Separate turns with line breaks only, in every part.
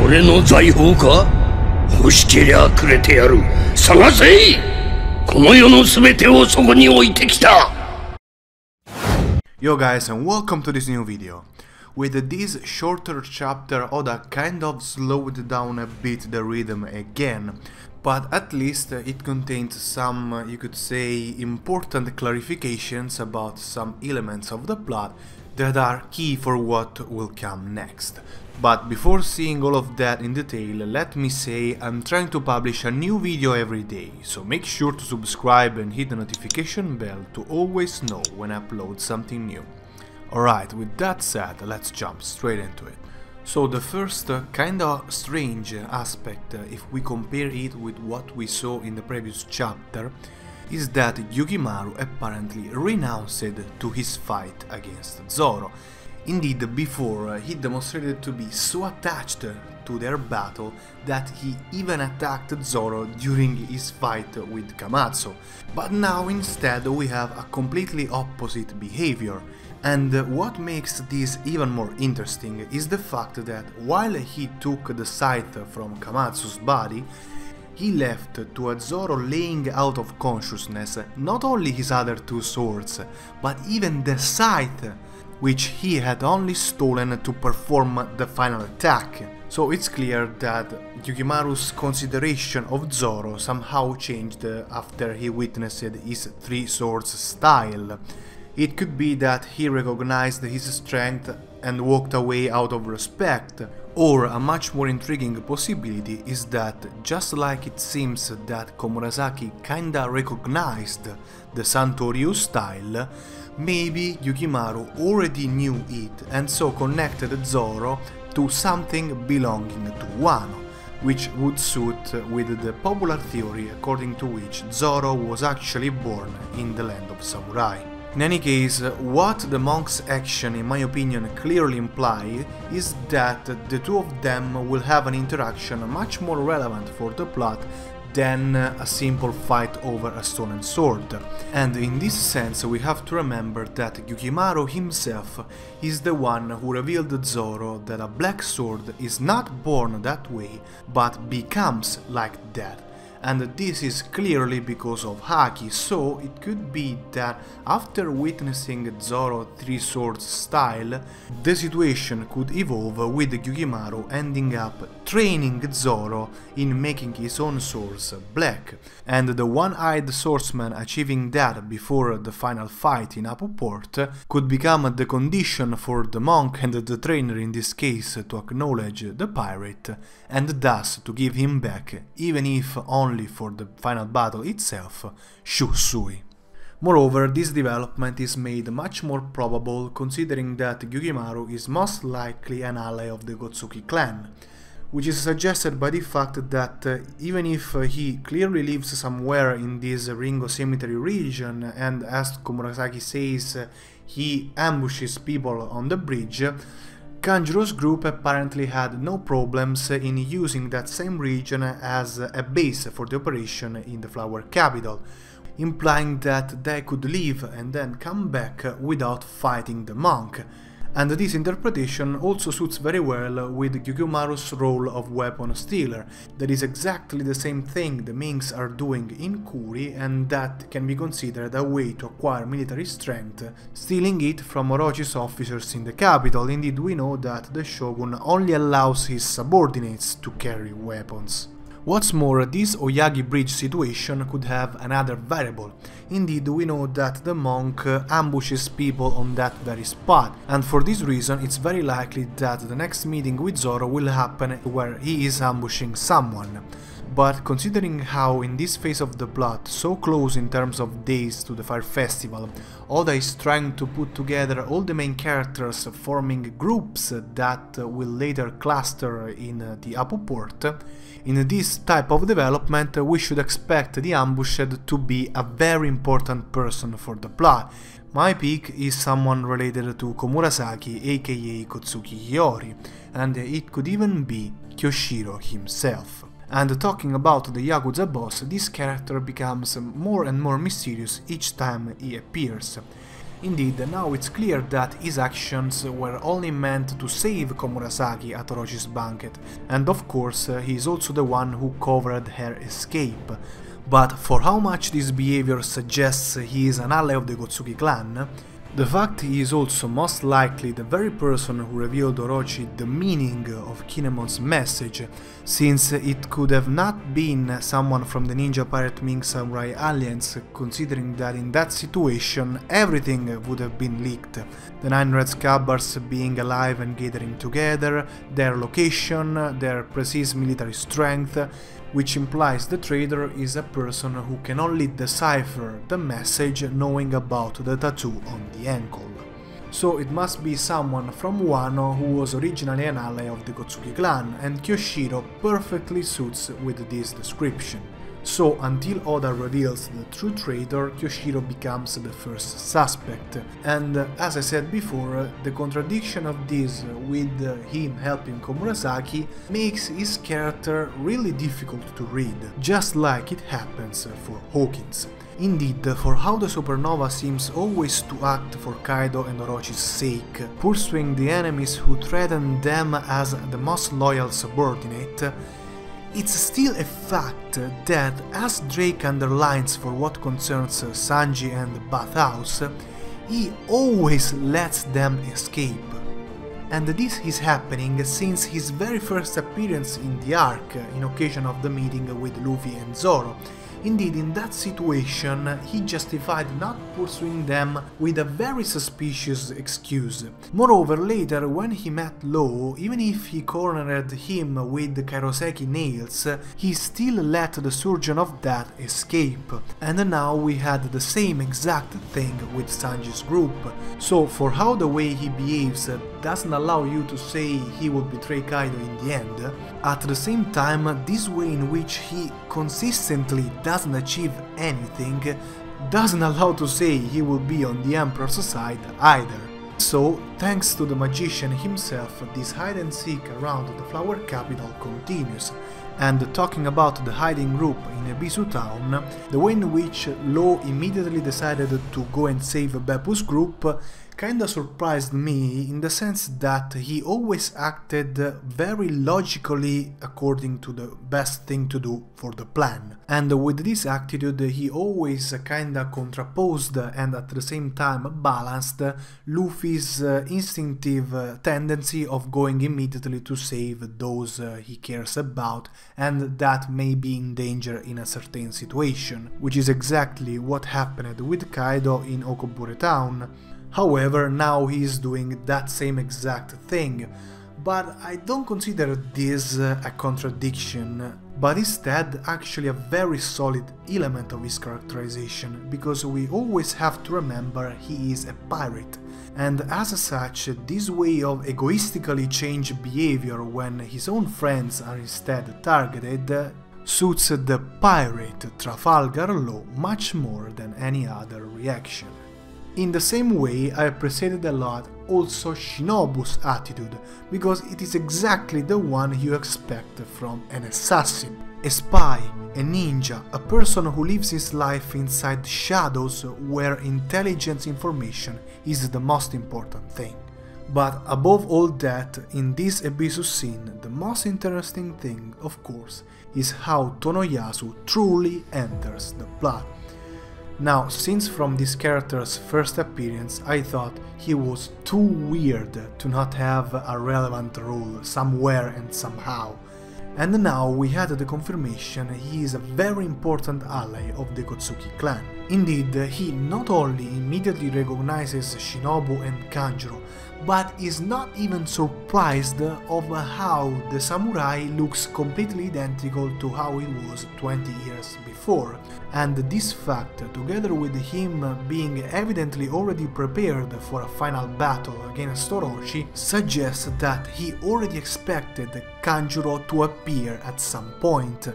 俺の財宝か？欲しけりゃくれてやる。探せ！この世の全てをそこに置いてきた。
Yo guys, and welcome to this new video. With this shorter chapter, Oda kind of slowed down a bit the rhythm again, but at least it contains some, you could say, important clarifications about some elements of the plot that are key for what will come next. But before seeing all of that in detail, let me say I'm trying to publish a new video every day, so make sure to subscribe and hit the notification bell to always know when I upload something new. Alright, with that said, let's jump straight into it. So the first kinda strange aspect, if we compare it with what we saw in the previous chapter, is that Gyukimaru apparently renounced to his fight against Zoro. Indeed, before he demonstrated to be so attached to their battle that he even attacked Zoro during his fight with Kamatsu. But now instead we have a completely opposite behavior. And what makes this even more interesting is the fact that while he took the scythe from Kamatsu's body, he left to a Zoro laying out of consciousness not only his other two swords, but even the scythe, which he had only stolen to perform the final attack. So it's clear that Gyukimaru's consideration of Zoro somehow changed after he witnessed his three swords style. It could be that he recognized his strength and walked away out of respect, or a much more intriguing possibility is that, just like it seems that Komurasaki kinda recognized the Santoryu style, maybe Gyukimaru already knew it and so connected Zoro to something belonging to Wano, which would suit with the popular theory according to which Zoro was actually born in the land of samurai. In any case, what the monk's action in my opinion clearly imply is that the two of them will have an interaction much more relevant for the plot than a simple fight over a stolen sword. And in this sense we have to remember that Gyukimaru himself is the one who revealed to Zoro that a black sword is not born that way, but becomes like that. And this is clearly because of Haki, so it could be that after witnessing Zoro's three swords style, the situation could evolve with Gyukimaru ending up training Zoro in making his own swords black, and the one-eyed swordsman achieving that before the final fight in Apuport could become the condition for the monk and the trainer in this case to acknowledge the pirate, and thus to give him back, even if only for the final battle itself, Shusui. Moreover, this development is made much more probable considering that Gyukimaru is most likely an ally of the Gotsuki clan, which is suggested by the fact that even if he clearly lives somewhere in this Ringo Cemetery region and, as Komurasaki says, he ambushes people on the bridge, Kanjuro's group apparently had no problems in using that same region as a base for the operation in the Flower Capital, implying that they could leave and then come back without fighting the monk. And this interpretation also suits very well with Gyukimaru's role of weapon stealer. That is exactly the same thing the minks are doing in Kuri, and that can be considered a way to acquire military strength, stealing it from Orochi's officers in the capital. Indeed, we know that the shogun only allows his subordinates to carry weapons. What's more, this Oyagi bridge situation could have another variable. Indeed, we know that the monk ambushes people on that very spot, and for this reason it's very likely that the next meeting with Zoro will happen where he is ambushing someone. But considering how in this phase of the plot, so close in terms of days to the Fire Festival, Oda is trying to put together all the main characters forming groups that will later cluster in the Apuport, in this type of development we should expect the ambushed to be a very important person for the plot. My pick is someone related to Komurasaki, aka Kozuki Hiyori, and it could even be Kyoshiro himself. And talking about the Yakuza boss, this character becomes more and more mysterious each time he appears. Indeed, now it's clear that his actions were only meant to save Komurasaki at Orochi's banquet, and of course he is also the one who covered her escape. But for how much this behavior suggests he is an ally of the Gotsuki clan, the fact he is also most likely the very person who revealed Orochi the meaning of Kinemon's message, since it could have not been someone from the Ninja Pirate Ming Samurai Alliance, considering that in that situation everything would have been leaked. The 9 red scabbards being alive and gathering together, their location, their precise military strength, which implies the trader is a person who can only decipher the message knowing about the tattoo on the ankle. So it must be someone from Wano who was originally an ally of the Gotsuki clan, and Kyoshiro perfectly suits with this description. So until Oda reveals the true traitor, Kyoshiro becomes the first suspect, and as I said before, the contradiction of this with him helping Komurasaki makes his character really difficult to read, just like it happens for Hawkins. Indeed, for how the supernova seems always to act for Kaido and Orochi's sake, pursuing the enemies who threaten them as the most loyal subordinate, it's still a fact that, as Drake underlines for what concerns Sanji and Bathhouse, he always lets them escape. And this is happening since his very first appearance in the arc, in occasion of the meeting with Luffy and Zoro. Indeed, in that situation, he justified not pursuing them with a very suspicious excuse. Moreover, later, when he met Law, even if he cornered him with kairoseki nails, he still let the Surgeon of Death escape. And now we had the same exact thing with Sanji's group. So, for how the way he behaves doesn't allow you to say he would betray Kaido in the end, at the same time, this way in which he consistently doesn't achieve anything doesn't allow to say he will be on the Emperor's side either. So, thanks to the magician himself, this hide and seek around the Flower Capital continues. And talking about the hiding group in Ebisu Town, the way in which Law immediately decided to go and save Beppu's group kinda surprised me, in the sense that he always acted very logically according to the best thing to do for the plan. And with this attitude he always kinda contraposed and at the same time balanced Luffy's instinctive tendency of going immediately to save those he cares about and that may be in danger in a certain situation, which is exactly what happened with Kaido in Okobure Town. However, now he is doing that same exact thing, but I don't consider this a contradiction, but instead actually a very solid element of his characterization, because we always have to remember he is a pirate, and as such, this way of egoistically change behavior when his own friends are instead targeted suits the pirate Trafalgar Law much more than any other reaction. In the same way, I appreciated a lot also Shinobu's attitude, because it is exactly the one you expect from an assassin. A spy, a ninja, a person who lives his life inside shadows where intelligence information is the most important thing. But above all that, in this Ebisu scene, the most interesting thing, of course, is how Tonoyasu truly enters the plot. Now, since from this character's first appearance I thought he was too weird to not have a relevant role somewhere and somehow, and now we had the confirmation he is a very important ally of the Gotsuki clan. Indeed, he not only immediately recognizes Shinobu and Kanjuro, but is not even surprised of how the samurai looks completely identical to how he was 20 years before, and this fact, together with him being evidently already prepared for a final battle against Orochi, suggests that he already expected Kanjuro to appear at some point,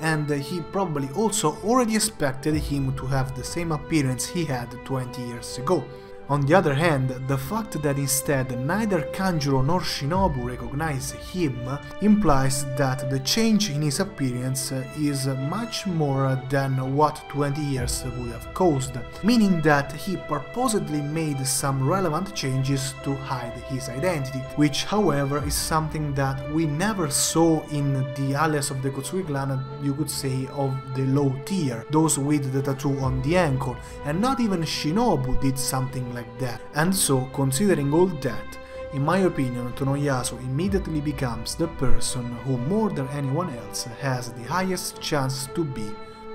and he probably also already expected him to have the same appearance he had 20 years ago. On the other hand, the fact that instead neither Kanjuro nor Shinobu recognize him implies that the change in his appearance is much more than what 20 years would have caused, meaning that he purposely made some relevant changes to hide his identity, which however is something that we never saw in the alias of the Kozuki clan, you could say, of the low tier, those with the tattoo on the ankle, and not even Shinobu did something like that. And so, considering all that, in my opinion, Tonoyasu immediately becomes the person who more than anyone else has the highest chance to be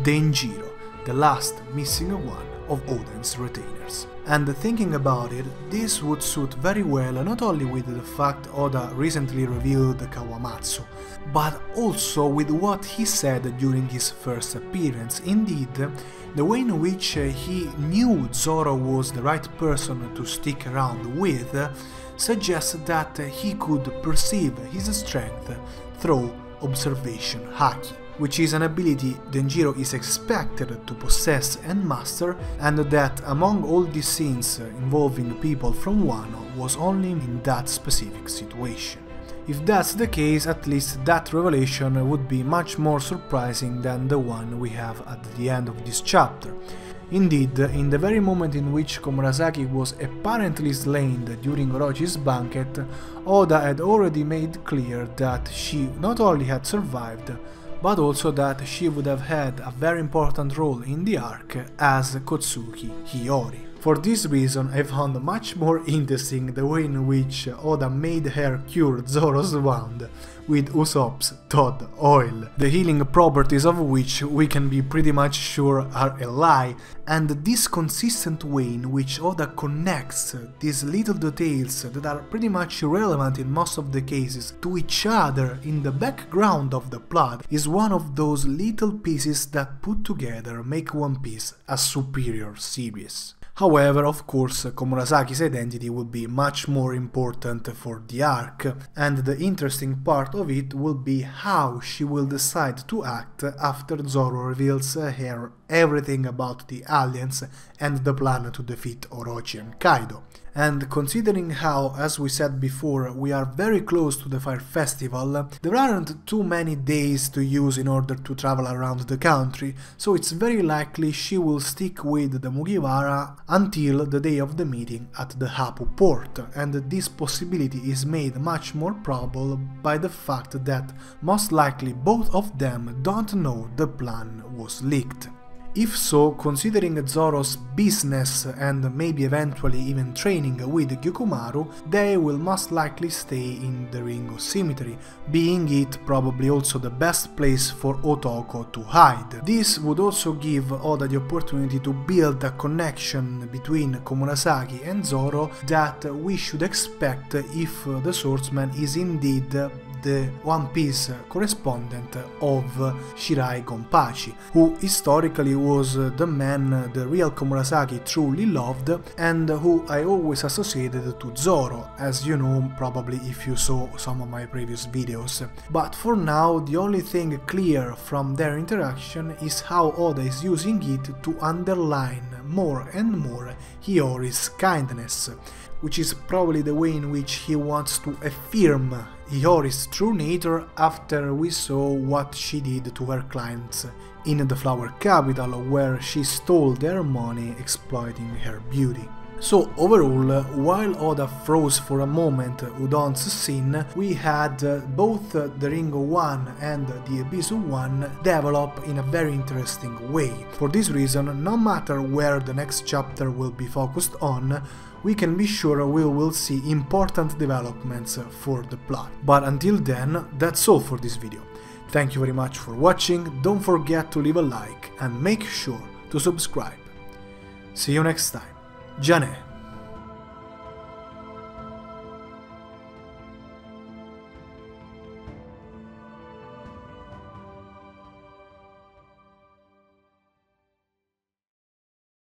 Denjiro, the last missing one of Oden's retainers. And thinking about it, this would suit very well not only with the fact Oda recently revealed Kawamatsu, but also with what he said during his first appearance. Indeed, the way in which he knew Zoro was the right person to stick around with suggests that he could perceive his strength through observation haki, which is an ability Denjiro is expected to possess and master, and that among all these scenes involving people from Wano was only in that specific situation. If that's the case, at least that revelation would be much more surprising than the one we have at the end of this chapter. Indeed, in the very moment in which Komurasaki was apparently slain during Orochi's banquet, Oda had already made clear that she not only had survived, but also that she would have had a very important role in the arc as Kozuki Hiyori. For this reason, I found much more interesting the way in which Oda made her cure Zoro's wound with Usopp's Toad oil, the healing properties of which we can be pretty much sure are a lie, and this consistent way in which Oda connects these little details that are pretty much irrelevant in most of the cases to each other in the background of the plot is one of those little pieces that put together make One Piece a superior series. However, of course, Komurasaki's identity will be much more important for the arc, and the interesting part of it will be how she will decide to act after Zoro reveals her everything about the aliens and the plan to defeat Orochi and Kaido. And considering how, as we said before, we are very close to the Fire Festival, there aren't too many days to use in order to travel around the country, so it's very likely she will stick with the Mugiwara until the day of the meeting at the Hapu port, and this possibility is made much more probable by the fact that most likely both of them don't know the plan was leaked. If so, considering Zoro's business and maybe eventually even training with Gyukumaru, they will most likely stay in the Ring of Symmetry, being it probably also the best place for Otoko to hide. This would also give Oda the opportunity to build a connection between Komurasaki and Zoro that we should expect if the swordsman is indeed the One Piece correspondent of Shirai Gonpachi, who historically was the man the real Komurasaki truly loved and who I always associated to Zoro, as you know probably if you saw some of my previous videos. But for now, the only thing clear from their interaction is how Oda is using it to underline more and more Hiyori's kindness, which is probably the way in which he wants to affirm Hiyori's true nature after we saw what she did to her clients in the Flower Capital, where she stole their money exploiting her beauty. So overall, while Oda froze for a moment Udon's scene, we had both the Ringo 1 and the Ebisu 1 develop in a very interesting way. For this reason, no matter where the next chapter will be focused on, we can be sure we will see important developments for the plot. But until then, that's all for this video. Thank you very much for watching, don't forget to leave a like and make sure to subscribe. See you next time. Jane.